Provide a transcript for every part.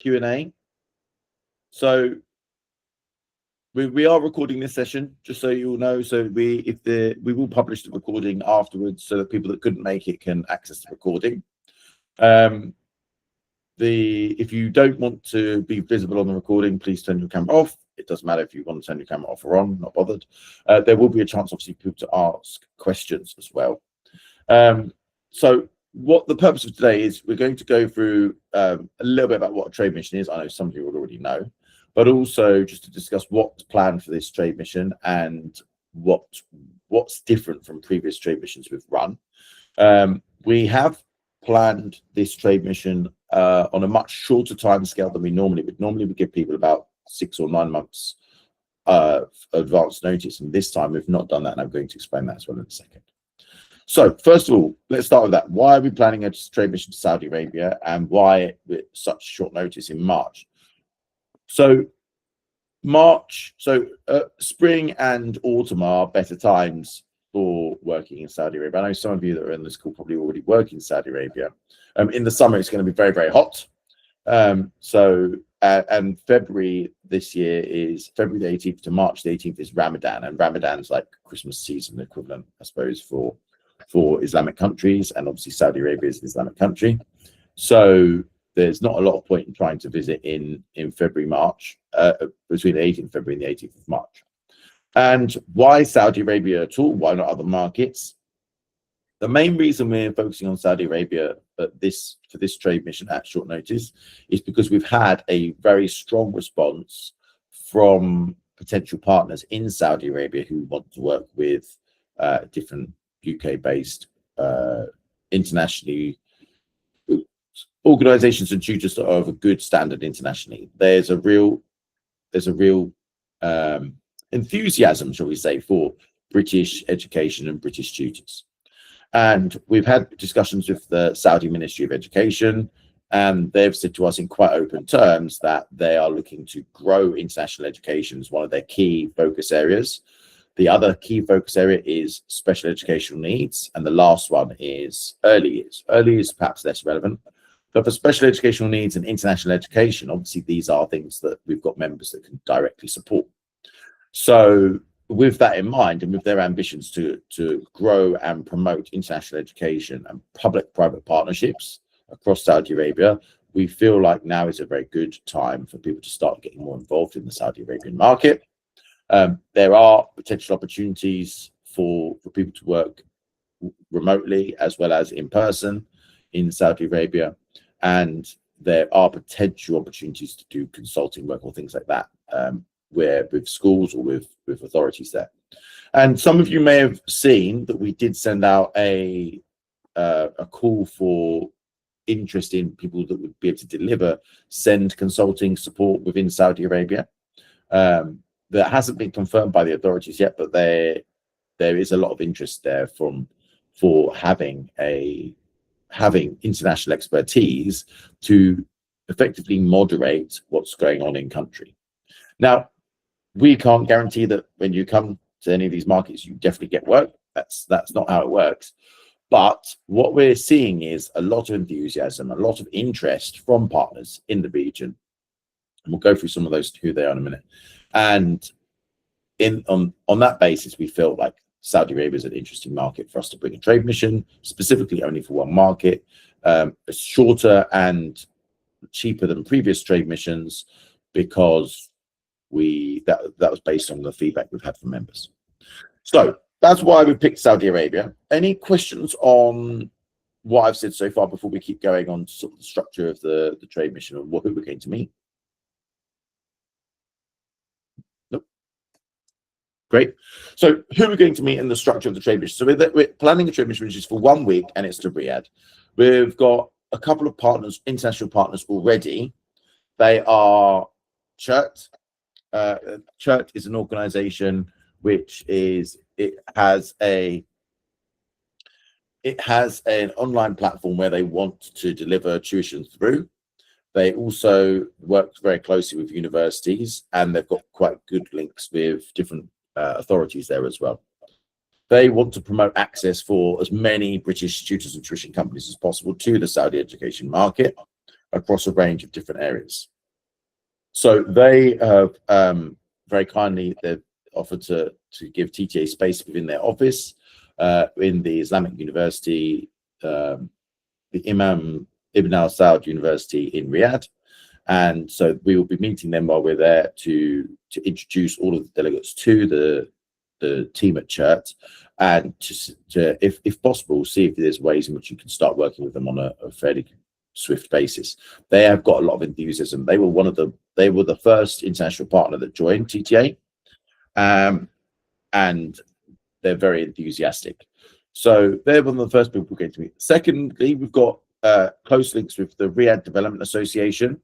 Q&A. So we are recording this session, just so you all know. So we will publish the recording afterwards, so that people that couldn't make it can access the recording. If you don't want to be visible on the recording, please turn your camera off. It doesn't matter if you want to turn your camera off or on, not bothered. There will be a chance, obviously, for people to ask questions as well. So what the purpose of today is, we're going to go through a little bit about what a trade mission is. I know some of you will already know, but also just to discuss what's planned for this trade mission and what's different from previous trade missions we've run. We have planned this trade mission on a much shorter time scale than we normally would. Normally we give people about 6 or 9 months advance notice, and this time we've not done that, and I'm going to explain that as well in a second. So first of all, let's start with that. Why are we planning a trade mission to Saudi Arabia, and why with such short notice in March? So spring and autumn are better times for working in Saudi Arabia. I know some of you that are in this call probably already work in Saudi Arabia. In the summer, it's going to be very, very hot. And February this year is February the 18th to March the 18th is Ramadan, and Ramadan's like Christmas season equivalent, I suppose, for Islamic countries, and obviously Saudi Arabia is an Islamic country. So there's not a lot of point in trying to visit in February, March, between the 18th of February and the 18th of March. And why Saudi Arabia at all? Why not other markets? The main reason we're focusing on Saudi Arabia for this trade mission at short notice is because we've had a very strong response from potential partners in Saudi Arabia who want to work with different UK-based internationally organizations and tutors that are of a good standard internationally. There's a real enthusiasm, shall we say, for British education and British tutors. And we've had discussions with the Saudi Ministry of Education, and they've said to us in quite open terms that they are looking to grow international education as one of their key focus areas. The other key focus area is special educational needs, and the last one is early years. Early years perhaps less relevant, but for special educational needs and international education, obviously these are things that we've got members that can directly support. So with that in mind, and with their ambitions to grow and promote international education and public-private partnerships across Saudi Arabia, we feel like now is a very good time for people to start getting more involved in the Saudi Arabian market. There are potential opportunities for people to work remotely as well as in person in Saudi Arabia, and there are potential opportunities to do consulting work or things like that, where with schools or with authorities there. And some of you may have seen that we did send out a call for interest in people that would be able to deliver SEND consulting support within Saudi Arabia. That hasn't been confirmed by the authorities yet, but there is a lot of interest there for having international expertise to effectively moderate what's going on in country. Now, we can't guarantee that when you come to any of these markets, you definitely get work. That's not how it works. But what we're seeing is a lot of enthusiasm, a lot of interest from partners in the region. And we'll go through some of those, who they are in a minute. And on that basis, we feel like Saudi Arabia is an interesting market for us to bring a trade mission, specifically only for one market. It's shorter and cheaper than previous trade missions because that was based on the feedback we've had from members. So that's why we picked Saudi Arabia. Any questions on what I've said so far before we keep going on to sort of the structure of the trade mission and who we're going to meet? Nope. Great. So who we're going to meet in the structure of the trade mission. So we're planning a trade mission which is for 1 week, and it's to Riyadh. We've got a couple of partners, international partners already. They are CHURT. CHURT is an organization which has an online platform where they want to deliver tuition through. They also work very closely with universities, and they've got quite good links with different authorities there as well. They want to promote access for as many British tutors and tuition companies as possible to the Saudi education market. across a range of different areas. So they have very kindly they've offered to give TTA space within their office in the Islamic University, the Imam Ibn Al Saud University in Riyadh. And so we will be meeting them while we're there to introduce all of the delegates to the team at Chert, and to if possible, see if there's ways in which you can start working with them on a fairly swift basis. They have got a lot of enthusiasm. They were the first international partner that joined TTA, and they're very enthusiastic. So they're one of the first people we're going to meet. Secondly, we've got close links with the Riyadh Development Association.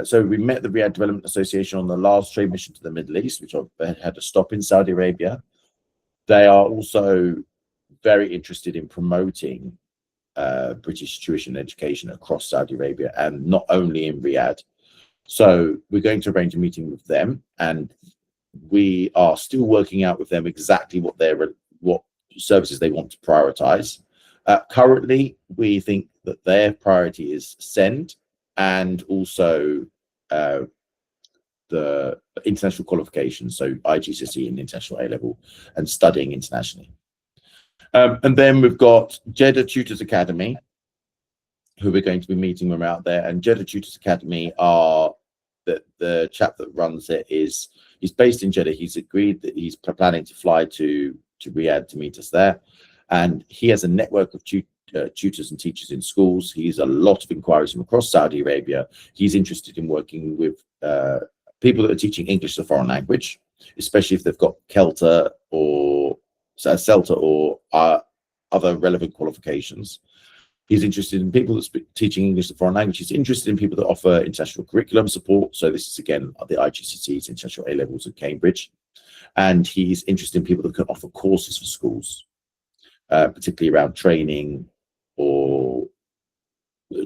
So we met the Riyadh Development Association on the last trade mission to the Middle East, which had to stop in Saudi Arabia. They are also very interested in promoting British tuition education across Saudi Arabia, and not only in Riyadh. So we're going to arrange a meeting with them, and we are still working out with them exactly what services they want to prioritize. Currently, we think that their priority is SEND, and also the international qualifications, so IGCSE and international A-level, and studying internationally. And then we've got Jeddah Tutors Academy, who we're going to be meeting when we're out there. And Jeddah Tutors Academy are the chap that runs it he's based in Jeddah. He's agreed that he's planning to fly to Riyadh to meet us there, and he has a network of tutors and teachers in schools. He has a lot of inquiries from across Saudi Arabia. He's interested in working with people that are teaching English as a foreign language, especially if they've got CELTA or other relevant qualifications. He's interested in people that's teaching English as a foreign language. He's interested in people that offer international curriculum support. So this is, again, the IGCSEs, international A-levels at Cambridge. And he's interested in people that can offer courses for schools, particularly around training or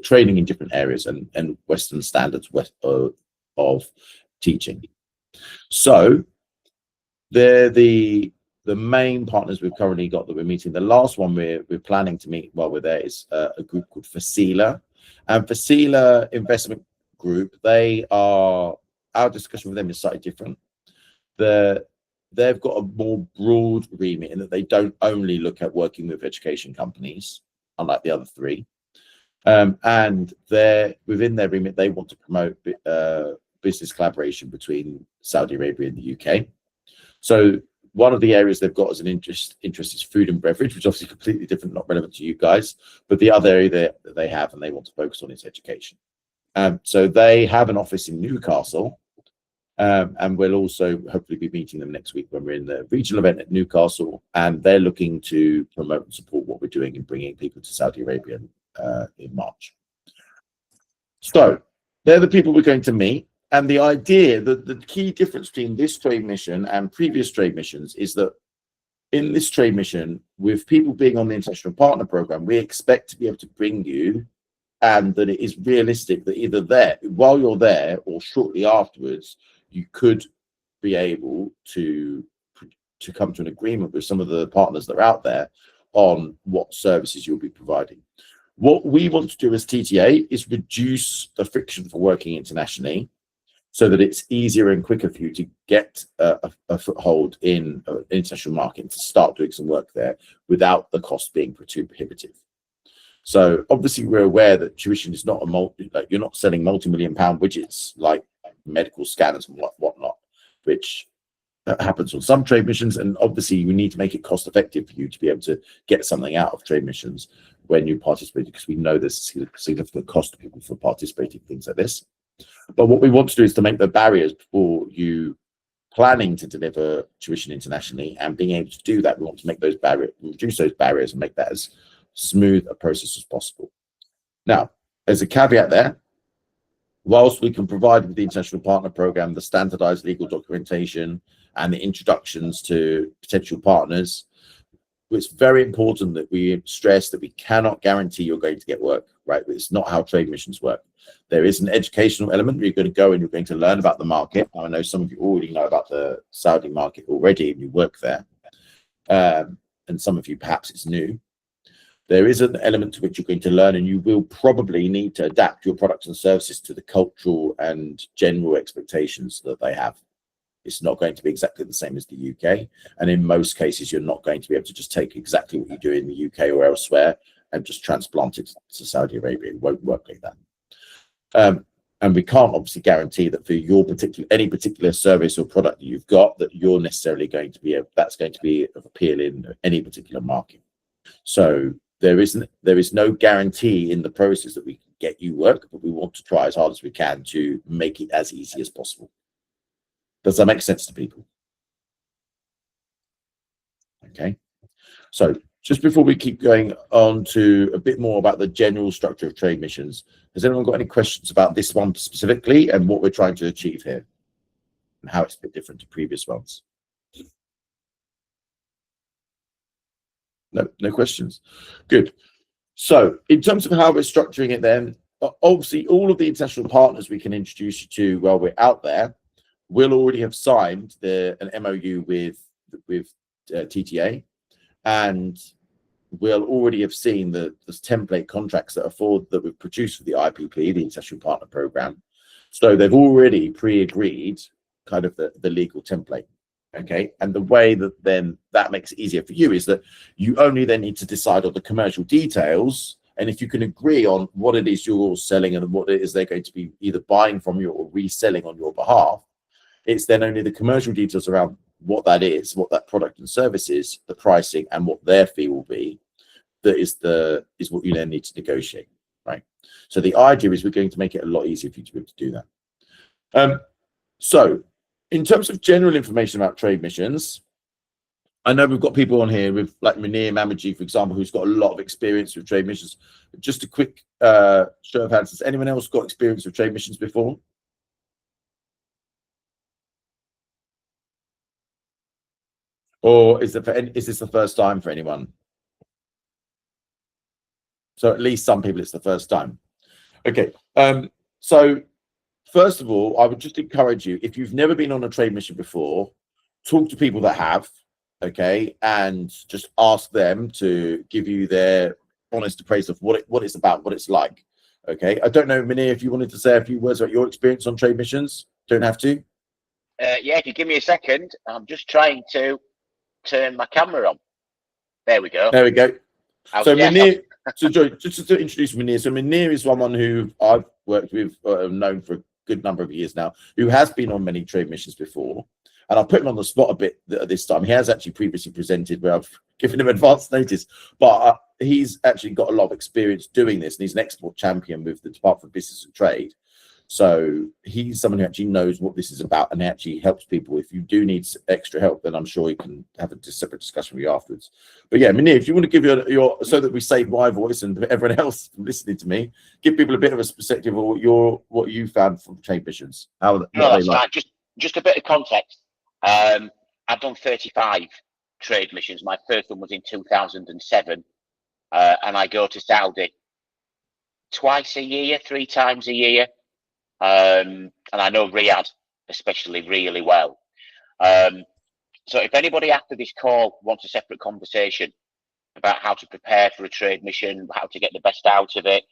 training in different areas and Western standards of teaching. So they're the main partners we've currently got that we're meeting. The last one we're planning to meet while we're there is a group called Fasila. And Fasila Investment Group, our discussion with them is slightly different. They've got a more broad remit in that they don't only look at working with education companies, unlike the other three. And within their remit, they want to promote business collaboration between Saudi Arabia and the UK. So one of the areas they've got as an interest is food and beverage, which is obviously completely different, not relevant to you guys. But the other area that they have and they want to focus on is education. So they have an office in Newcastle. And we'll also hopefully be meeting them next week when we're in the regional event at Newcastle, and they're looking to promote and support what we're doing in bringing people to Saudi Arabia in March. So they're the people we're going to meet. And the idea, the key difference between this trade mission and previous trade missions is that in this trade mission, with people being on the International Partner Program, we expect to be able to bring you, and that it is realistic that either while you're there or shortly afterwards, you could be able to come to an agreement with some of the partners that are out there on what services you'll be providing. What we want to do as TTA is reduce the friction for working internationally so that it's easier and quicker for you to get a foothold in an international market, to start doing some work there without the cost being too prohibitive. So obviously we're aware that tuition is not you're not selling multi-million-pound widgets like medical scanners and whatnot, which happens on some trade missions. And obviously we need to make it cost effective for you to be able to get something out of trade missions when you participate, because we know there's a significant cost to people for participating in things like this. But what we want to do is to make the barriers for you planning to deliver tuition internationally and being able to do that. We want to make those reduce those barriers and make that as smooth a process as possible. Now, there's a caveat there. Whilst we can provide with the International Partner Program the standardized legal documentation and the introductions to potential partners, it's very important that we stress that we cannot guarantee you're going to get work, right? It's not how trade missions work. There is an educational element where you're going to go and you're going to learn about the market. I know some of you already know about the Saudi market already and you work there. And some of you, perhaps it's new. there is an element to which you're going to learn, and you will probably need to adapt your products and services to the cultural and general expectations that they have. It's not going to be exactly the same as the UK. And in most cases, you're not going to be able to just take exactly what you do in the UK or elsewhere and just transplant it to Saudi Arabia. It won't work like that. And we can't obviously guarantee that for your any particular service or product that you've got, that you're necessarily going to be that's going to be of appeal in any particular market. So there is no guarantee in the process that we can get you work, but we want to try as hard as we can to make it as easy as possible. Does that make sense to people? Okay. So just before we keep going on to a bit more about the general structure of trade missions, has anyone got any questions about this one specifically and what we're trying to achieve here and how it's a bit different to previous ones? No questions. Good. So in terms of how we're structuring it then, obviously all of the international partners we can introduce you to while we're out there will already have signed an MOU with TTA, and we'll already have seen the template contracts that we've produced for the IPP, the International Partner Program. So they've already pre-agreed kind of the legal template. Okay, and the way that then that makes it easier for you is that you only then need to decide on the commercial details, and if you can agree on what it is you're selling and what it is they're going to be either buying from you or reselling on your behalf, it's then only the commercial details around what that is, what that product and service is, the pricing, and what their fee will be. That is what you then need to negotiate, right? So the idea is we're going to make it a lot easier for you to be able to do that. So in terms of general information about trade missions, I know we've got people on here with like Munir Mamaji, for example, who's got a lot of experience with trade missions. Just a quick show of hands. Has anyone else got experience with trade missions before? Or is this the first time for anyone? So at least some people, it's the first time. Okay. So first of all, I would just encourage you, if you've never been on a trade mission before, talk to people that have, okay, and just ask them to give you their honest appraisal of what it's about, what it's like. Okay. I don't know, Munir, if you wanted to say a few words about your experience on trade missions. Don't have to. Yeah, if you give me a second, I'm just trying to turn my camera on. There we go. There we go. So Munir, so just to introduce Munir, so Munir is someone who I've worked with, known for a good number of years now, who has been on many trade missions before. And I'll put him on the spot a bit this time. He has actually previously presented where I've given him advance notice, but he's actually got a lot of experience doing this, and he's an export champion with the Department of Business and Trade. So he's someone who actually knows what this is about and actually helps people. If you do need extra help, then I'm sure he can have a separate discussion with you afterwards. But yeah, Munir, if you want to give your so that we save my voice and everyone else from listening to me, give people a bit of a perspective of what you found from trade missions. That's fine. Just a bit of context. I've done 35 trade missions. My first one was in 2007, and I go to Saudi twice a year, 3 times a year. And I know Riyadh especially really well. So if anybody after this call wants a separate conversation about how to prepare for a trade mission, how to get the best out of it,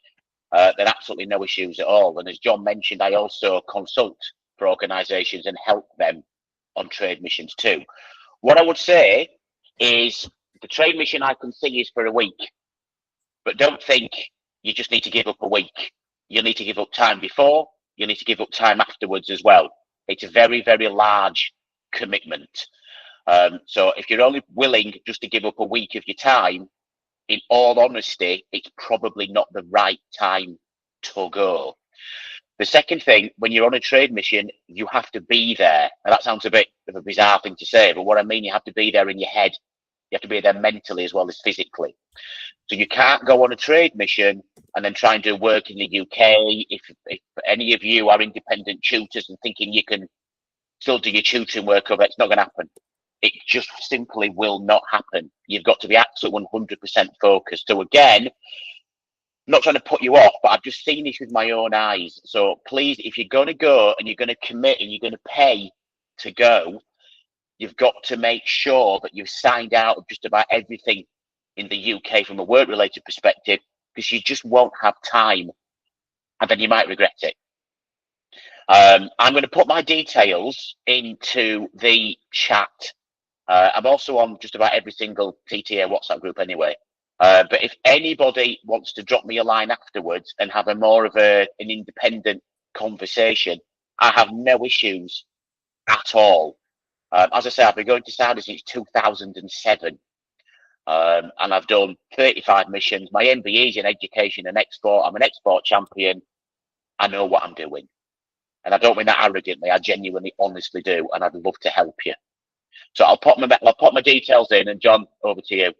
then absolutely no issues at all. And as John mentioned, I also consult for organisations and help them on trade missions too. What I would say is the trade mission I can see is for a week, but don't think you just need to give up a week. You'll need to give up time before. You need to give up time afterwards as well. It's a very, very large commitment. So if you're only willing just to give up a week of your time, in all honesty, it's probably not the right time to go. The second thing, when you're on a trade mission, you have to be there. And that sounds a bit of a bizarre thing to say, but what I mean, you have to be there in your head. You have to be there mentally as well as physically. So you can't go on a trade mission and then try and do work in the UK. If any of you are independent tutors and thinking you can still do your tutoring work over, it's not going to happen. It just simply will not happen. You've got to be absolutely 100% focused. So again, I'm not trying to put you off, but I've just seen this with my own eyes. So please, if you're going to go and you're going to commit and you're going to pay to go, you've got to make sure that you've signed out of just about everything in the UK from a work-related perspective, because you just won't have time, and then you might regret it. I'm going to put my details into the chat. I'm also on just about every single TTA WhatsApp group anyway. But if anybody wants to drop me a line afterwards and have a more of an independent conversation, I have no issues at all. As I say, I've been going to Saudi since 2007. And I've done 35 missions. My MBE is in education and export. I'm an export champion. I know what I'm doing. And I don't mean that arrogantly. I genuinely, honestly do. And I'd love to help you. So I'll put my details in, and John, over to you.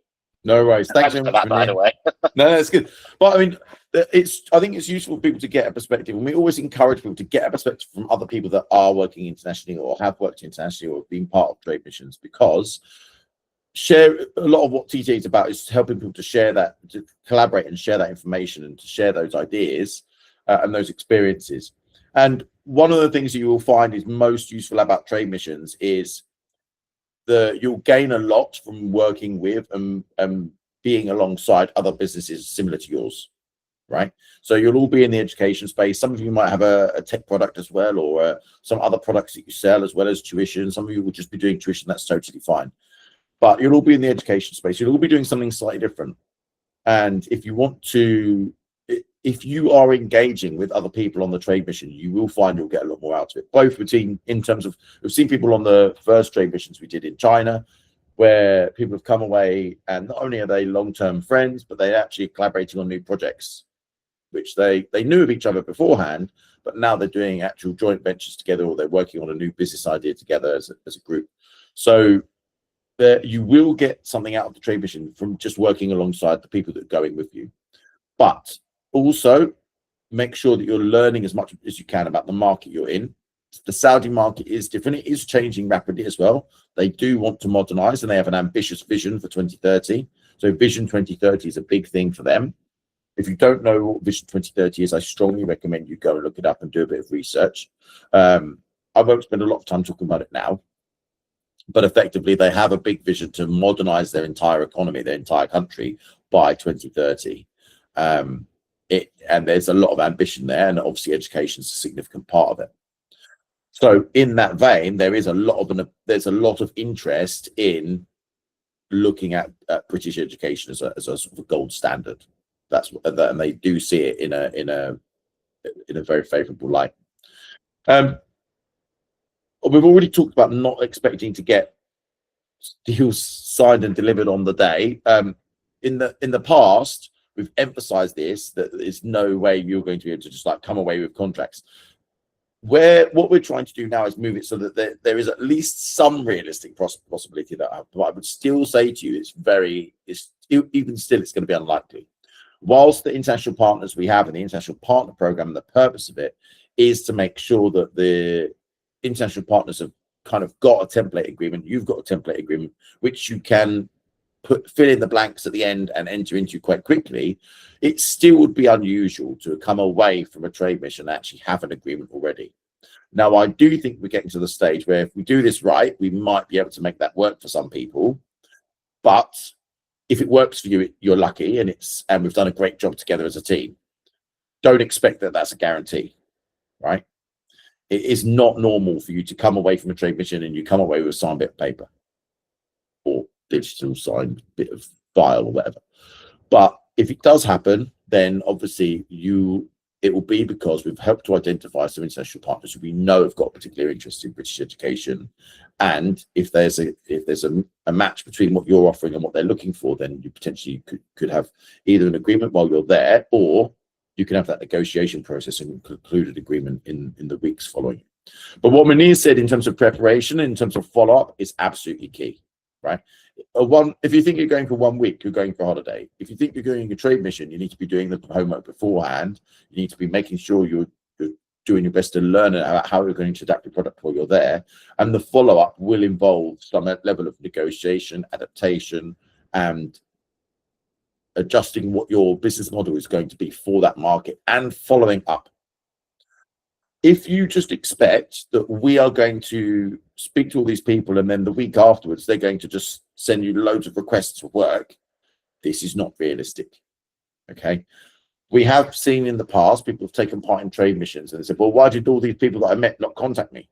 No worries. Thanks for that, by the way. No, that's good. But I mean, I think it's useful for people to get a perspective, and we always encourage people to get a perspective from other people that are working internationally or have worked internationally or have been part of trade missions, because share a lot of what TTA is about is helping people to share that, to collaborate and share that information, and to share those ideas and those experiences. And one of the things that you will find is most useful about trade missions is you'll gain a lot from working with and being alongside other businesses similar to yours, right? So you'll all be in the education space. Some of you might have a tech product as well, or some other products that you sell as well as tuition. Some of you will just be doing tuition. That's totally fine. But you'll all be in the education space. You'll all be doing something slightly different. And if you are engaging with other people on the trade mission, you will find you'll get a lot more out of it. Both in terms of, we've seen people on the first trade missions we did in China, where people have come away and not only are they long-term friends, but they're actually collaborating on new projects, which they knew of each other beforehand, but now they're doing actual joint ventures together, or they're working on a new business idea together as a group. So you will get something out of the trade mission from just working alongside the people that are going with you. But also make sure that you're learning as much as you can about the market you're in. The Saudi market is different. It is changing rapidly as well. They do want to modernize, and they have an ambitious vision for 2030. So Vision 2030 is a big thing for them. If you don't know what Vision 2030 is, I strongly recommend you go and look it up and do a bit of research. I won't spend a lot of time talking about it now, but effectively they have a big vision to modernize their entire economy, their entire country by 2030. And there's a lot of ambition there, and obviously education is a significant part of it. So in that vein, there's a lot of interest in looking at British education as a sort of a gold standard. And they do see it in a very favourable light. We've already talked about not expecting to get deals signed and delivered on the day. In the past, we've emphasized this, that there's no way you're going to be able to just like come away with contracts. What we're trying to do now is move it so that there is at least some realistic possibility that I would still say to you, even still, it's going to be unlikely. Whilst the international partners we have in the international partner program, the purpose of it is to make sure that the international partners have kind of got a template agreement. You've got a template agreement, which you can fill in the blanks at the end and enter into quite quickly. It still would be unusual to come away from a trade mission and actually have an agreement already. Now, I do think we're getting to the stage where if we do this right, we might be able to make that work for some people. But if it works for you, you're lucky, and we've done a great job together as a team. Don't expect that that's a guarantee, right? It is not normal for you to come away from a trade mission and you come away with a signed bit of paper or digital signed bit of file or whatever. But if it does happen, then obviously it will be because we've helped to identify some international partners who we know have got particular interest in British education. And if there's a match between what you're offering and what they're looking for, then you potentially could have either an agreement while you're there, or you can have that negotiation process and conclude an agreement in the weeks following. But what Munir said in terms of preparation, in terms of follow-up, is absolutely key, right? If you think you're going for 1 week, you're going for a holiday. If you think you're going a trade mission, you need to be doing the homework beforehand. You need to be making sure you're doing your best to learn about how you're going to adapt your product while you're there. And the follow-up will involve some level of negotiation, adaptation, and adjusting what your business model is going to be for that market and following up. If you just expect that we are going to speak to all these people and then the week afterwards they're going to just send you loads of requests for work, This is not realistic. Okay. We have seen in the past people have taken part in trade missions and they said, well, why did all these people that I met not contact me?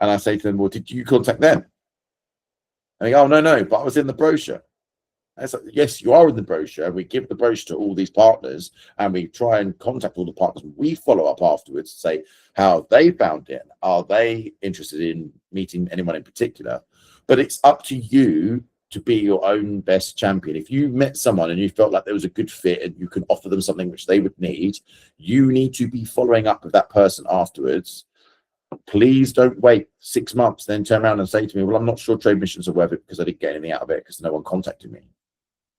And I say to them, well, did you contact them? And they go, oh, no, but I was in the brochure. And it's like, yes, you are in the brochure. We give the brochure to all these partners and we try and contact all the partners. We follow up afterwards to say how they found it. Are they interested in meeting anyone in particular? But it's up to you to be your own best champion. If you met someone and you felt like there was a good fit and you can offer them something which they would need, you need to be following up with that person afterwards. Please don't wait 6 months, then turn around and say to me, well, I'm not sure trade missions are worth it because I didn't get anything out of it because no one contacted me.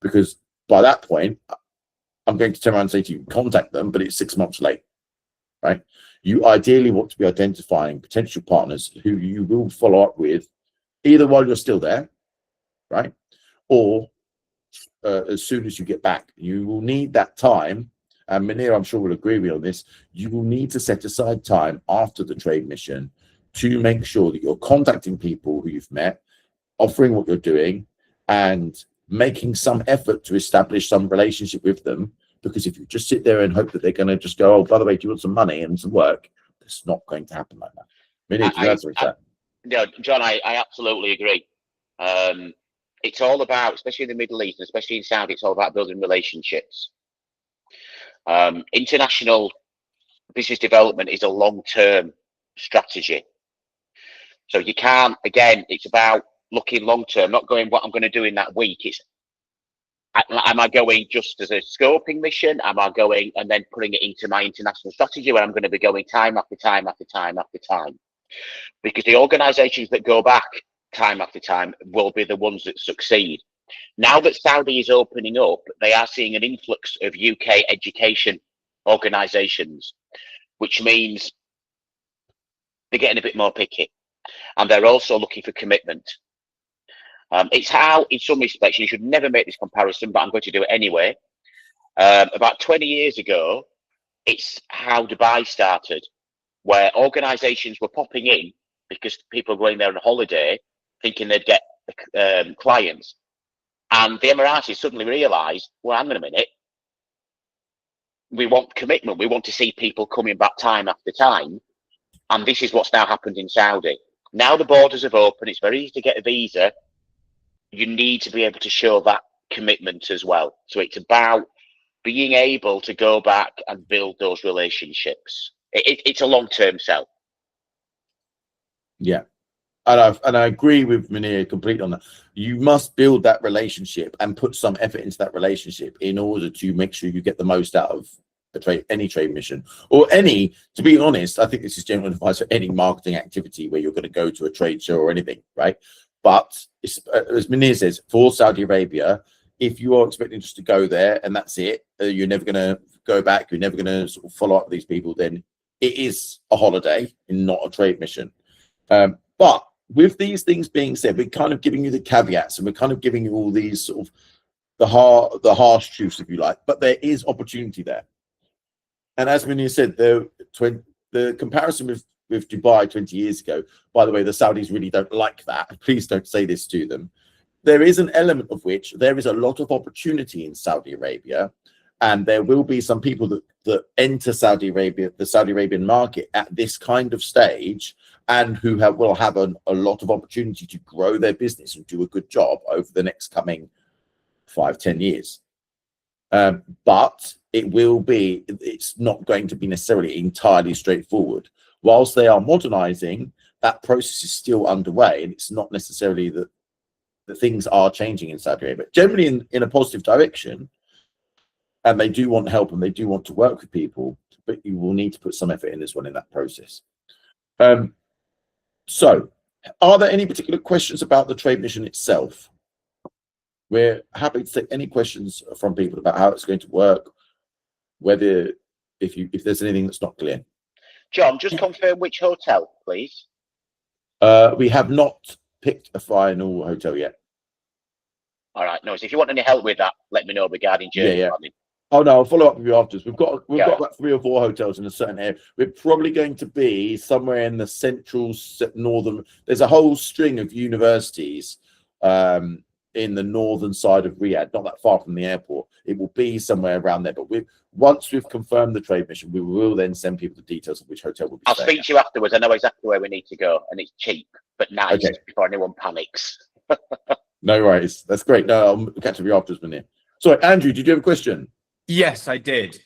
Because by that point, I'm going to turn around and say to you, contact them, but it's 6 months late, right? You ideally want to be identifying potential partners who you will follow up with either while you're still there, right? Or as soon as you get back. You will need that time. And Munir, I'm sure will agree with me on this. You will need to set aside time after the trade mission to make sure that you're contacting people who you've met, offering what you're doing, and making some effort to establish some relationship with them. Because if you just sit there and hope that they're going to just go, oh, by the way, do you want some money and some work? It's not going to happen like that. Munir, do you answer that? No, John, I absolutely agree. It's all about, especially in the Middle East, especially in Saudi, it's all about building relationships. International business development is a long-term strategy. So you can't, again, it's about looking long-term, not going what I'm going to do in that week. It's, am I going just as a scoping mission? Am I going and then putting it into my international strategy where I'm going to be going time after time after time after time? Because the organizations that go back time after time will be the ones that succeed. Now that Saudi is opening up, they are seeing an influx of UK education organizations, which means they're getting a bit more picky. And they're also looking for commitment. It's how, in some respects, you should never make this comparison, but I'm going to do it anyway. About 20 years ago, it's how Dubai started, where organizations were popping in because people were going there on holiday thinking they'd get clients. And the Emiratis suddenly realized, well, hang on a minute, we want commitment. We want to see people coming back time after time. And this is what's now happened in Saudi. Now the borders have opened. It's very easy to get a visa. You need to be able to show that commitment as well. So it's about being able to go back and build those relationships. It's a long-term sell. Yeah. And I agree with Munir completely on that. You must build that relationship and put some effort into that relationship in order to make sure you get the most out of any trade mission, or any, to be honest, I think this is general advice for any marketing activity where you're going to go to a trade show or anything, right? But it's, as Munir says, for Saudi Arabia, if you are expecting just to go there and that's it, you're never going to go back, you're never going to sort of follow up with these people, then it is a holiday and not a trade mission. But with these things being said, we're kind of giving you the caveats and we're kind of giving you all these sort of the harsh truths, if you like, but there is opportunity there. And as Munir said, the comparison with Dubai 20 years ago, by the way, the Saudis really don't like that. Please don't say this to them. There is an element of which there is a lot of opportunity in Saudi Arabia, and there will be some people that enter Saudi Arabia, the Saudi Arabian market at this kind of stage, and who will have a lot of opportunity to grow their business and do a good job over the next coming 5-10 years. But it's not going to be necessarily entirely straightforward. Whilst they are modernizing, that process is still underway, and it's not necessarily that the things are changing in Saudi Arabia, generally in a positive direction. And they do want help and they do want to work with people, but you will need to put some effort in as well in that process. So are there any particular questions about the trade mission itself? We're happy to take any questions from people about how it's going to work, whether if there's anything that's not clear. John, just confirm which hotel, please. We have not picked a final hotel yet. All right, no. So if you want any help with that, let me know regarding journey planning. Oh no, I'll follow up with you afterwards. We've got about 3 or 4 hotels in a certain area. We're probably going to be somewhere in the central northern. There's a whole string of universities in the northern side of Riyadh, not that far from the airport. It will be somewhere around there. But once we've confirmed the trade mission, we will then send people the details of which hotel will be I'll staying speak to you afterwards. I know exactly where we need to go, and it's cheap but nice Okay. before anyone panics. No worries. That's great. No, I'll catch up with you afterwards, Munir. Sorry, Andrew, did you have a question? Yes, I did.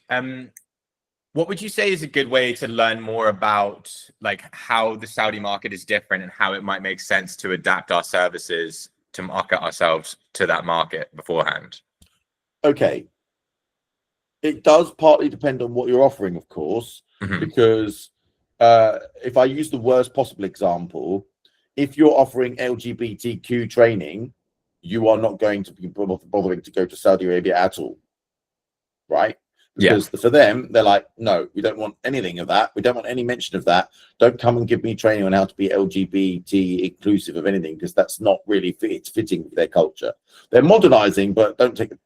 What would you say is a good way to learn more about like how the Saudi market is different and how it might make sense to adapt our services to market ourselves to that market beforehand? Okay. It does partly depend on what you're offering, of course, because if I use the worst possible example, if you're offering LGBTQ training, you are not going to be bothering to go to Saudi Arabia at all, right? Because for them, they're like, no, we don't want anything of that. We don't want any mention of that. Don't come and give me training on how to be LGBT inclusive of anything, because that's not really fitting with their culture. They're modernizing, but don't take a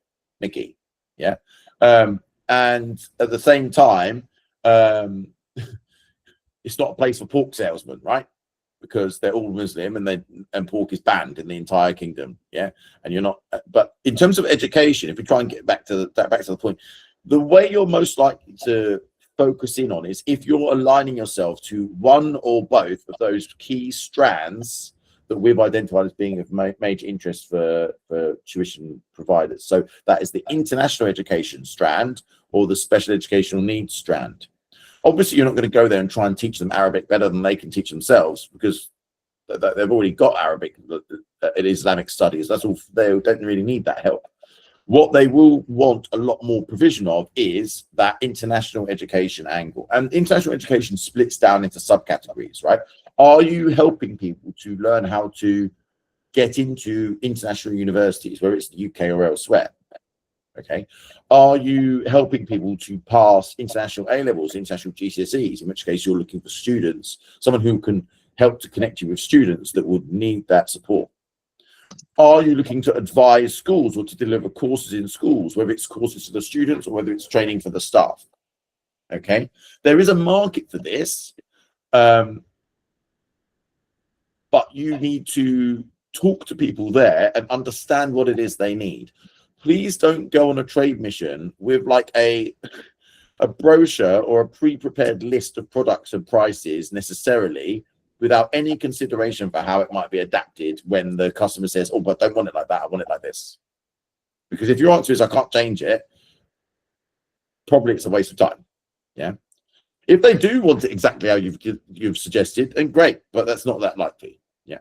mickey. Yeah. And at the same time, it's not a place for pork salesmen, right? Because they're all Muslim and pork is banned in the entire kingdom. Yeah. And you're not, but in terms of education, if we try and get back to the point, the way you're most likely to focus in on is if you're aligning yourself to one or both of those key strands that we've identified as being of major interest for tuition providers. So that is the international education strand or the special educational needs strand. Obviously, you're not going to go there and try and teach them Arabic better than they can teach themselves, because they've already got Arabic in Islamic studies. That's all. They don't really need that help. What they will want a lot more provision of is that international education angle. And international education splits down into subcategories, right? Are you helping people to learn how to get into international universities, whether it's the UK or elsewhere? Okay. Are you helping people to pass international A-levels, international GCSEs, in which case you're looking for students, someone who can help to connect you with students that would need that support? Are you looking to advise schools or to deliver courses in schools, whether it's courses for the students or whether it's training for the staff? Okay. There is a market for this, but you need to talk to people there and understand what it is they need. Please don't go on a trade mission with like a brochure or a pre-prepared list of products and prices necessarily, without any consideration for how it might be adapted when the customer says, oh, but I don't want it like that, I want it like this. Because if your answer is I can't change it, probably it's a waste of time. Yeah. If they do want it exactly how you've suggested, then great, but that's not that likely. Yeah.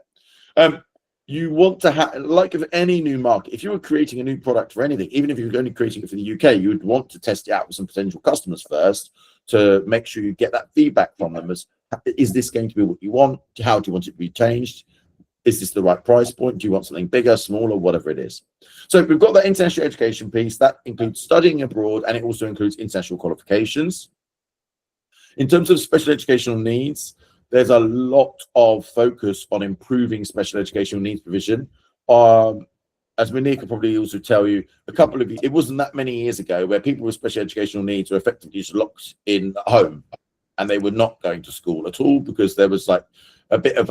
You want to have, like of any new market, if you were creating a new product for anything, even if you were only creating it for the UK, you would want to test it out with some potential customers first to make sure you get that feedback from them as, is this going to be what you want? How do you want it to be changed? Is this the right price point? Do you want something bigger, smaller, whatever it is? So we've got that international education piece. That includes studying abroad, and it also includes international qualifications. In terms of special educational needs, there's a lot of focus on improving special educational needs provision. As Munir could probably also tell you, it wasn't that many years ago where people with special educational needs were effectively just locked in at home and they were not going to school at all, because there was like a bit of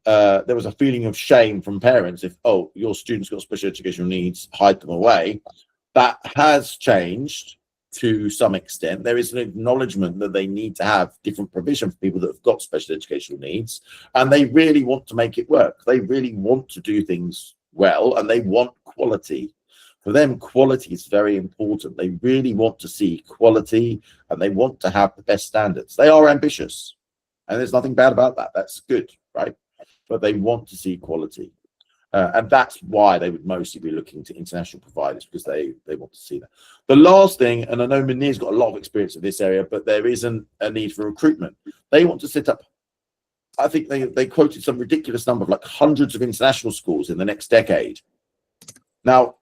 there was a feeling of shame from parents if, oh, your student's got special educational needs, hide them away. That has changed to some extent. There is an acknowledgement that they need to have different provision for people that have got special educational needs, and they really want to make it work. They really want to do things well, and they want quality. For them, quality is very important. They really want to see quality, and they want to have the best standards. They are ambitious, and there's nothing bad about that. That's good, right? But they want to see quality. And that's why they would mostly be looking to international providers, because they want to see that. The last thing, and I know Munir's got a lot of experience in this area, but there isn't a need for recruitment. They want to set up, I think they quoted some ridiculous number of like hundreds of international schools in the next decade. Now,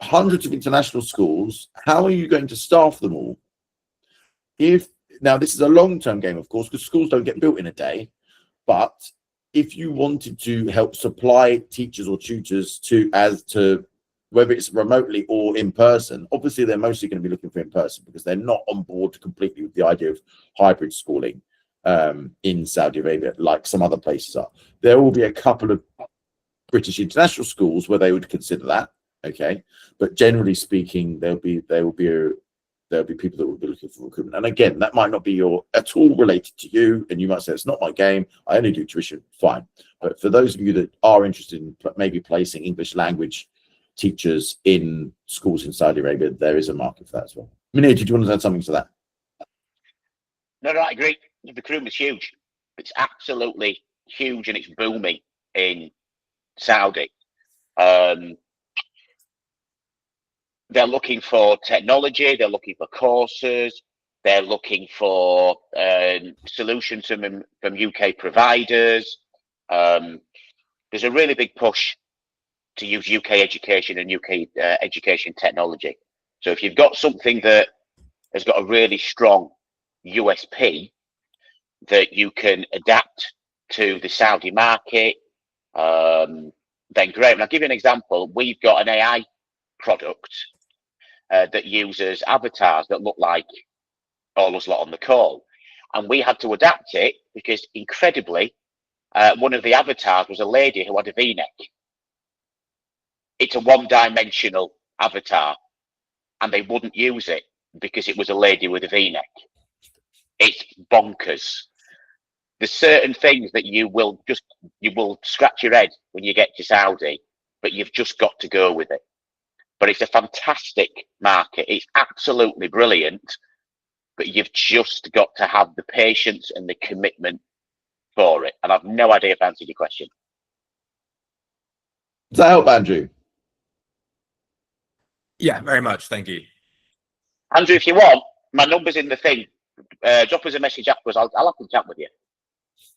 hundreds of international schools, how are you going to staff them all? Now, this is a long-term game, of course, because schools don't get built in a day, but if you wanted to help supply teachers or tutors to whether it's remotely or in person, obviously they're mostly going to be looking for in person, because they're not on board completely with the idea of hybrid schooling in Saudi Arabia like some other places are. There will be a couple of British international schools where they would consider that, okay, but generally speaking, there'll be people that will be looking for recruitment. And again, that might not be at all related to you, and you might say it's not my game, I only do tuition. Fine. But for those of you that are interested in maybe placing English language teachers in schools in Saudi Arabia, there is a market for that as well. Munir, did you want to add something to that? No, I agree. The recruitment's huge. It's absolutely huge, and it's booming in Saudi. They're looking for technology, they're looking for courses, they're looking for solutions from UK providers. There's a really big push to use UK education and UK education technology. So if you've got something that has got a really strong USP that you can adapt to the Saudi market, then great. And I'll give you an example. We've got an AI product that uses avatars that look like all us lot on the call. And we had to adapt it because, incredibly, one of the avatars was a lady who had a V-neck. It's a one-dimensional avatar, and they wouldn't use it because it was a lady with a V-neck. It's bonkers. There's certain things that you will scratch your head when you get to Saudi, but you've just got to go with it. But it's a fantastic market. It's absolutely brilliant, but you've just got to have the patience and the commitment for it. And I've no idea if I answered your question. Does that help, Andrew? Yeah, very much. Thank you. Andrew, if you want, my number's in the thing. Drop us a message afterwards. I'll have to chat with you.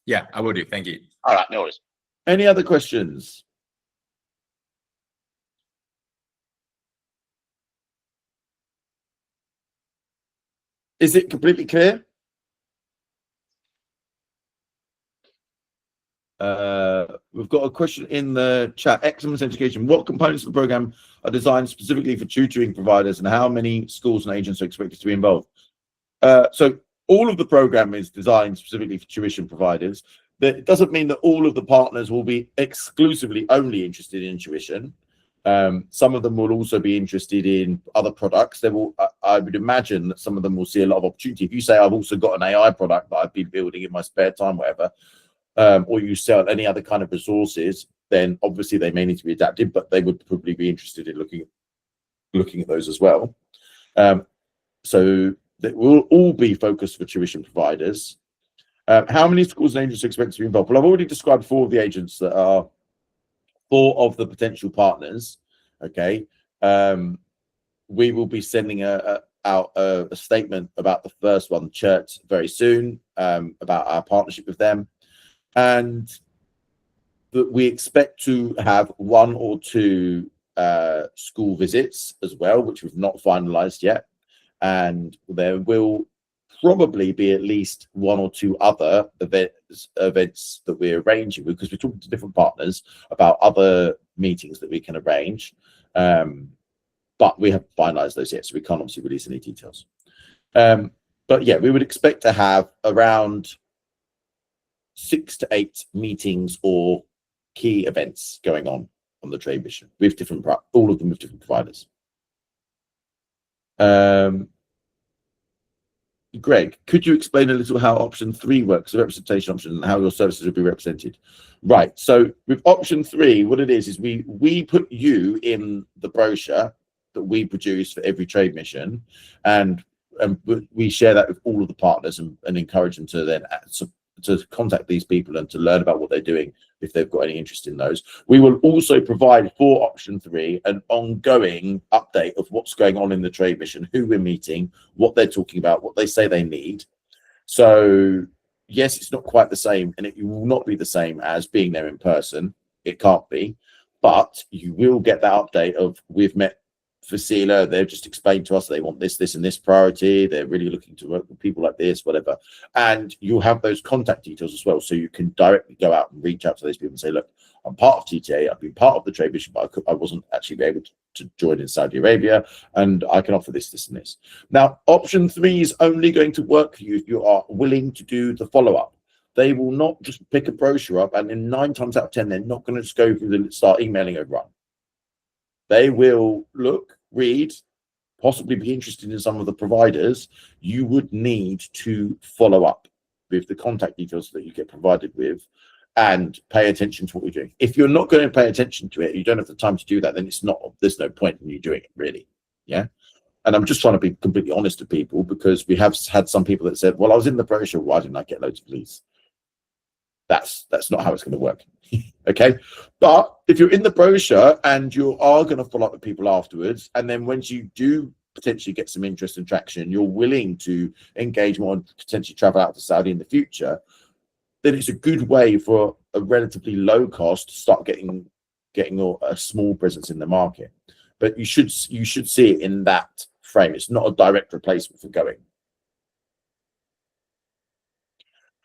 Yeah, I will do. Thank you. All right, no worries. Any other questions? Is it completely clear? We've got a question in the chat. Excellence Education. What components of the program are designed specifically for tutoring providers, and how many schools and agents are expected to be involved? So all of the program is designed specifically for tuition providers. That doesn't mean that all of the partners will be exclusively only interested in tuition. Some of them will also be interested in other products. They will, I would imagine that some of them will see a lot of opportunity. If you say, I've also got an AI product that I've been building in my spare time, whatever, or you sell any other kind of resources, then obviously they may need to be adapted, but they would probably be interested in looking at those as well. So that will all be focused for tuition providers. How many schools and agents are expected to be involved? Well, I've already described 4 of the agents that are 4 of the potential partners. Okay. We will be sending out a statement about the first one, Church, very soon, about our partnership with them. And that we expect to have 1 or 2 school visits as well, which we've not finalized yet. And there will probably be at least 1 or 2 other events that we're arranging, because we're talking to different partners about other meetings that we can arrange. But we haven't finalized those yet, so we can't obviously release any details. But yeah, we would expect to have around 6 to 8 meetings or key events going on the trade mission with different, all of them with different providers. Greg, could you explain a little how option 3 works, the representation option, and how your services will be represented? Right. So with option 3, what it is we put you in the brochure that we produce for every trade mission, and we share that with all of the partners and encourage them to then to contact these people and to learn about what they're doing if they've got any interest in those. We will also provide for option 3 an ongoing update of what's going on in the trade mission, who we're meeting, what they're talking about, what they say they need. So yes, it's not quite the same, and it will not be the same as being there in person. It can't be, but you will get that update of, we've met Fasila, they've just explained to us they want this, this, and this priority. They're really looking to work with people like this, whatever. And you'll have those contact details as well, so you can directly go out and reach out to those people and say, look, I'm part of TTA, I've been part of the trade mission, but I wasn't actually able to join in Saudi Arabia, and I can offer this, this, and this. Now, option 3 is only going to work for you if you are willing to do the follow-up. they will not just pick a brochure up and in 9 times out of 10, they're not going to just go through and start emailing everyone. They will look, read, possibly be interested in some of the providers. You would need to follow up with the contact details that you get provided with and pay attention to what you're doing. If you're not going to pay attention to it, you don't have the time to do that, then there's no point in you doing it, really. Yeah. And I'm just trying to be completely honest with people, because we have had some people that said, well, I was in the brochure, why didn't I get loads of leads? That's not how it's going to work. Okay. But if you're in the brochure and you are going to follow up with people afterwards, and then once you do potentially get some interest and traction, you're willing to engage more and potentially travel out to Saudi in the future, then it's a good way for a relatively low cost to start getting a small presence in the market. But you should see it in that frame. It's not a direct replacement for going.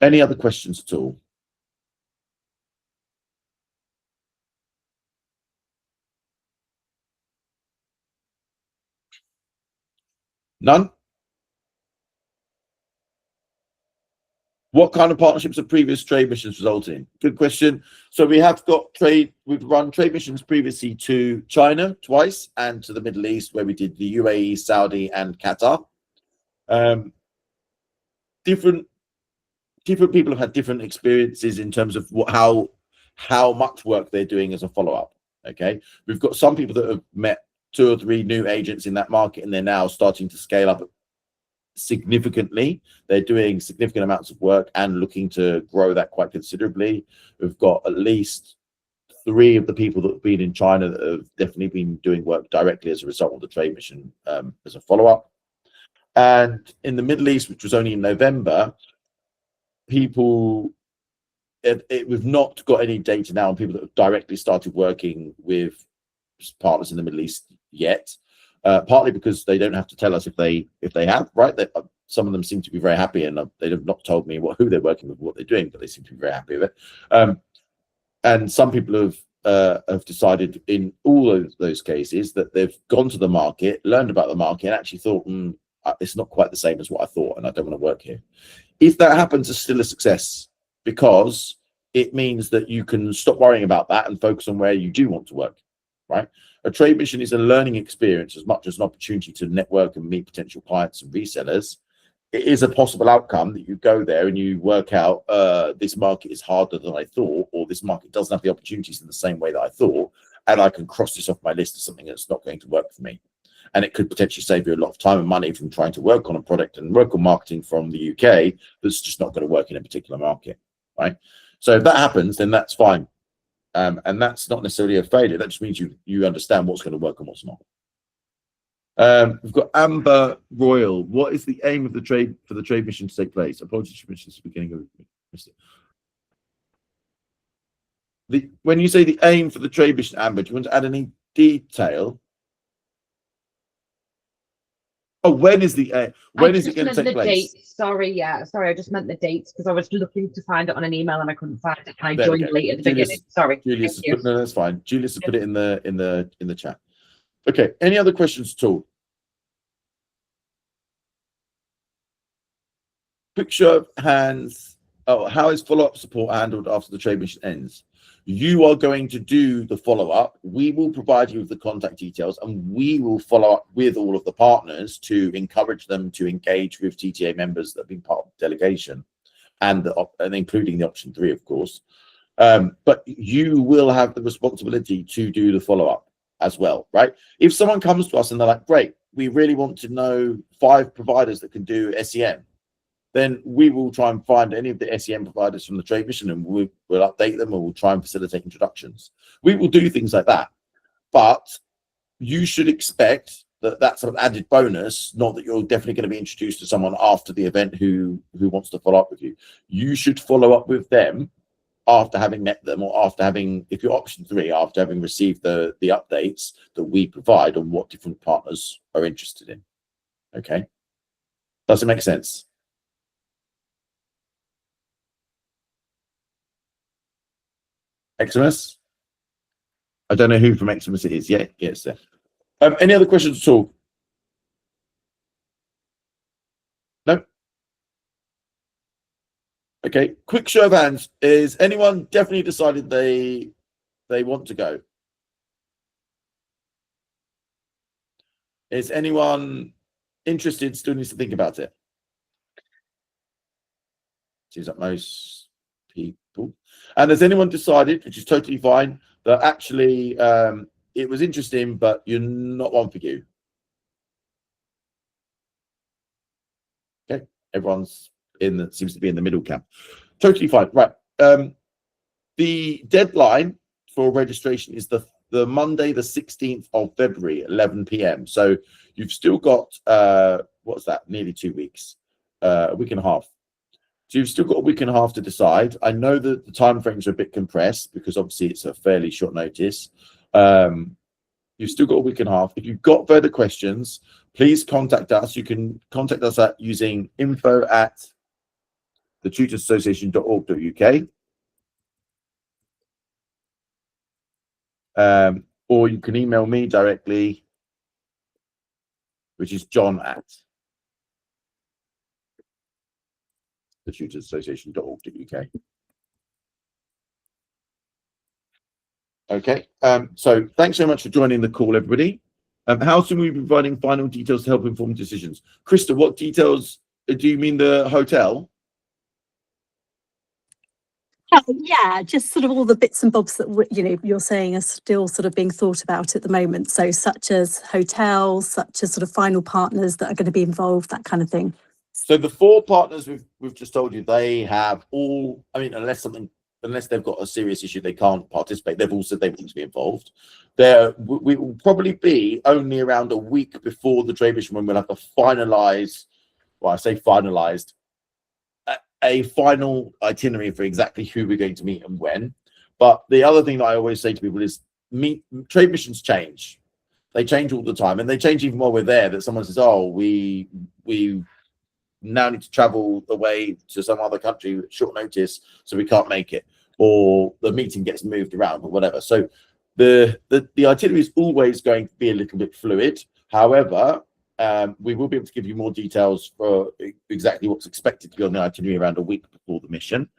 Any other questions at all? None? What kind of partnerships have previous trade missions resulted in? Good question. So we've run trade missions previously to China twice and to the Middle East, where we did the UAE, Saudi, and Qatar. Different people have had different experiences in terms of how much work they're doing as a follow-up. Okay, we've got some people that have met 2 or 3 new agents in that market, and they're now starting to scale up significantly. They're doing significant amounts of work and looking to grow that quite considerably. We've got at least 3 of the people that have been in China that have definitely been doing work directly as a result of the trade mission as a follow-up. And in the Middle East, which was only in November, we've not got any data now on people that have directly started working with partners in the Middle East yet. Partly because they don't have to tell us if they have, right? Some of them seem to be very happy, and they have not told me who they're working with, what they're doing, but they seem to be very happy with it. And some people have decided in all of those cases that they've gone to the market, learned about the market, and actually thought, it's not quite the same as what I thought, and I don't want to work here. If that happens, it's still a success, because it means that you can stop worrying about that and focus on where you do want to work, right? A trade mission is a learning experience as much as an opportunity to network and meet potential clients and resellers. It is a possible outcome that you go there and you work out, this market is harder than I thought, or this market doesn't have the opportunities in the same way that I thought, and I can cross this off my list as something that's not going to work for me. And it could potentially save you a lot of time and money from trying to work on a product and work on marketing from the UK that's just not going to work in a particular market, right? So if that happens, then that's fine. And that's not necessarily a failure. That just means you understand what's going to work and what's not. We've got Amber Royal. What is the aim of the trade mission to take place? Apologies for the beginning of when you say the aim for the trade mission, Amber, do you want to add any detail? Oh, when is the when is it going to take place? Dates. Sorry, I just meant the dates, because I was looking to find it on an email and I couldn't find it. And I joined late at the beginning. Sorry. Julius no, that's fine. Julius has put it in the chat. Okay. Any other questions at all? Quick show of hands. Oh, how is follow-up support handled after the trade mission ends? You are going to do the follow-up. We will provide you with the contact details, and we will follow up with all of the partners to encourage them to engage with TTA members that have been part of the delegation, and including the option 3, of course. But you will have the responsibility to do the follow-up as well, right? If someone comes to us and they're like, great, we really want to know 5 providers that can do SEM, then we will try and find any of the SEM providers from the trade mission, and we'll update them, and we'll try and facilitate introductions. We will do things like that, but you should expect that that's an added bonus, not that you're definitely going to be introduced to someone after the event who wants to follow up with you. You should follow up with them after having met them, or after having, if you're option 3, after having received the updates that we provide on what different partners are interested in. Okay, does it make sense? Eximus? I don't know who from Eximus it is. Yeah, it's there. Any other questions at all? No? Okay, quick show of hands. Is anyone definitely decided they want to go? Is anyone interested, still needs to think about it? Seems like most people. And has anyone decided, which is totally fine, that actually it was interesting, but you're not one for you? Okay, everyone's seems to be in the middle camp. Totally fine. Right. The deadline for registration is the Monday, the 16th of February, 11 p.m. So you've still got what's that? Nearly 2 weeks, a week and a half. So you've still got a week and a half to decide. I know that the time frames are a bit compressed because obviously it's a fairly short notice. You've still got a week and a half. If you've got further questions, please contact us. You can contact us at using info@thetutorsassociation.org.uk. Or you can email me directly, which is john@thetutorsassociation.org.uk. Okay, so thanks so much for joining the call, everybody. How soon will we be providing final details to help inform decisions? Krista, what details do you mean? The hotel? Yeah, just sort of all the bits and bobs that you're saying are still sort of being thought about at the moment. So such as hotels, such as sort of final partners that are going to be involved, that kind of thing. So the 4 partners we've just told you, they have all. I mean, unless they've got a serious issue, they can't participate. They've all said they want to be involved. We will probably be only around a week before the trade mission when we'll have to finalise. Well, I say finalised. A final itinerary for exactly who we're going to meet and when. But the other thing that I always say to people is trade missions change. They change all the time, and they change even while we're there. That someone says, "Oh, we now need to travel away to some other country at short notice, so we can't make it," or the meeting gets moved around or whatever. So the itinerary is always going to be a little bit fluid. However, we will be able to give you more details for exactly what's expected to be on the itinerary around a week before the mission.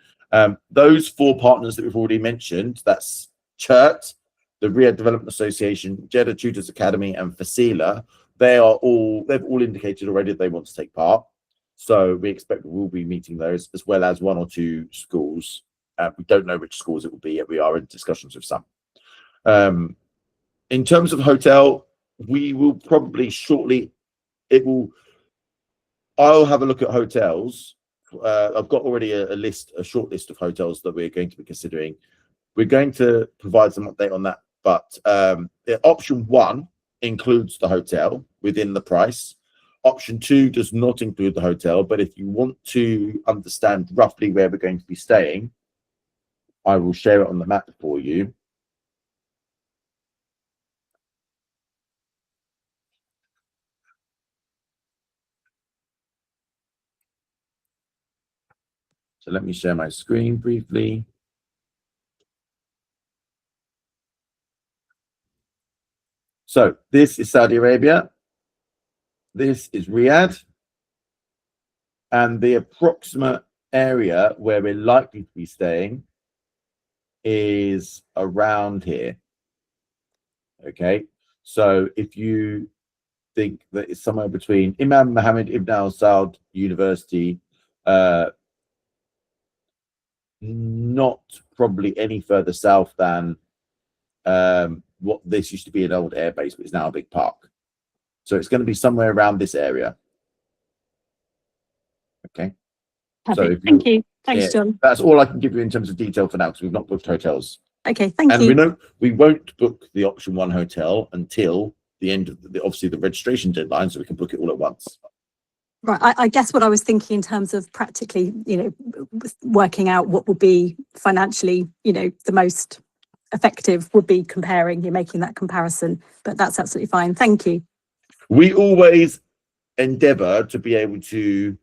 Those 4 partners that we've already mentioned, that's CHERT, the Riyadh Development Association, Jeddah Tutors Academy, and Fasila, they've all indicated already that they want to take part. So we expect we'll be meeting those, as well as 1 or 2 schools. We don't know which schools it will be yet. We are in discussions with some. In terms of hotel, we will probably shortly. I'll have a look at hotels. I've got already a short list of hotels that we're going to be considering. We're going to provide some update on that, but option 1 includes the hotel within the price. Option 2 does not include the hotel, but if you want to understand roughly where we're going to be staying, I will share it on the map for you. So let me share my screen briefly. So this is Saudi Arabia. This is Riyadh. And the approximate area where we're likely to be staying is around here. Okay. So if you think that it's somewhere between Imam Mohammed Ibn Al Saud University, not probably any further south than what this used to be an old airbase, but is now a big park. So it's going to be somewhere around this area. Okay. Perfect. So thank you. Thanks, John. That's all I can give you in terms of detail for now, because we've not booked hotels. Okay, thank you. And we won't book the option 1 hotel until the end of obviously the registration deadline, so we can book it all at once. Right. I guess what I was thinking in terms of practically, working out what would be financially, the most effective would be you're making that comparison, but that's absolutely fine. Thank you. We always endeavour to be able to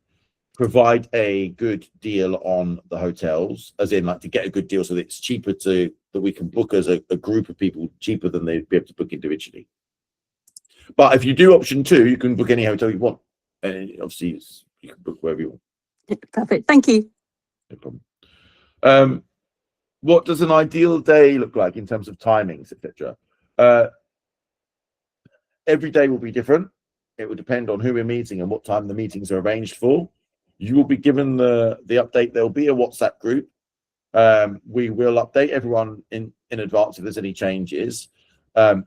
provide a good deal on the hotels, as in like to get a good deal so that it's cheaper that we can book as a group of people, cheaper than they'd be able to book individually. But if you do option 2, you can book any hotel you want, and obviously you can book wherever you want. Perfect. Thank you. No problem. What does an ideal day look like in terms of timings, etc.? Every day will be different. It will depend on who we're meeting and what time the meetings are arranged for. You will be given the update. There'll be a WhatsApp group. We will update everyone in advance if there's any changes.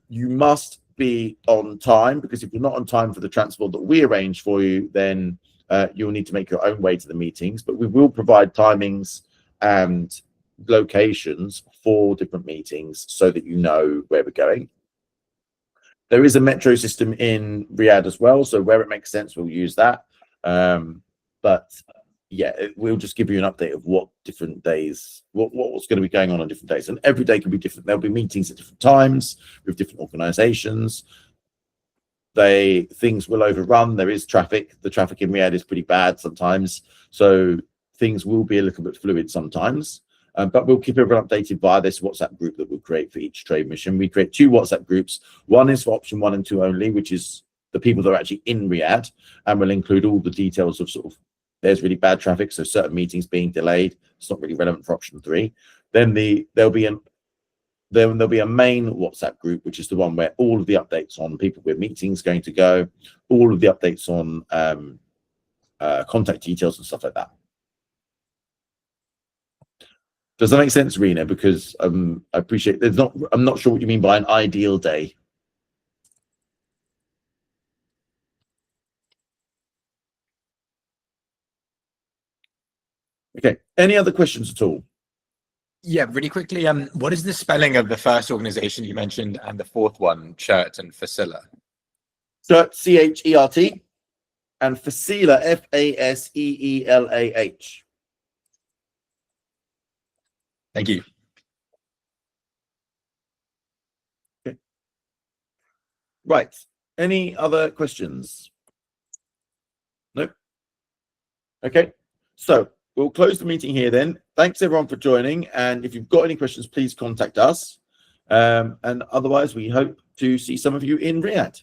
You must be on time, because if you're not on time for the transport that we arrange for you, then you'll need to make your own way to the meetings. But we will provide timings and locations for different meetings so that you know where we're going. There is a metro system in Riyadh as well, so where it makes sense, we'll use that. But yeah, we'll just give you an update of what different days, what's going to be going on different days. And every day can be different. There'll be meetings at different times with different organizations. Things will overrun. There is traffic. The traffic in Riyadh is pretty bad sometimes. So things will be a little bit fluid sometimes. But we'll keep everyone updated via this WhatsApp group that we'll create for each trade mission. We create 2 WhatsApp groups. One is for option 1 and 2 only, which is the people that are actually in Riyadh, and we'll include all the details of sort of, there's really bad traffic, so certain meetings being delayed. It's not really relevant for option 3. Then there'll be a main WhatsApp group, which is the one where all of the updates on people with meetings going to go, all of the updates on contact details and stuff like that. Does that make sense, Rena? Because I appreciate I'm not sure what you mean by an ideal day. Okay, any other questions at all? Yeah, really quickly, what is the spelling of the first organization you mentioned and the fourth one, CHERT and Fasila? CHERT, C-H-E-R-T, and Fasila, F-A-S-E-E-L-A-H. Thank you. Okay. Right. Any other questions? Nope. Okay. So we'll close the meeting here then. Thanks everyone for joining. And if you've got any questions, please contact us. And otherwise, we hope to see some of you in Riyadh.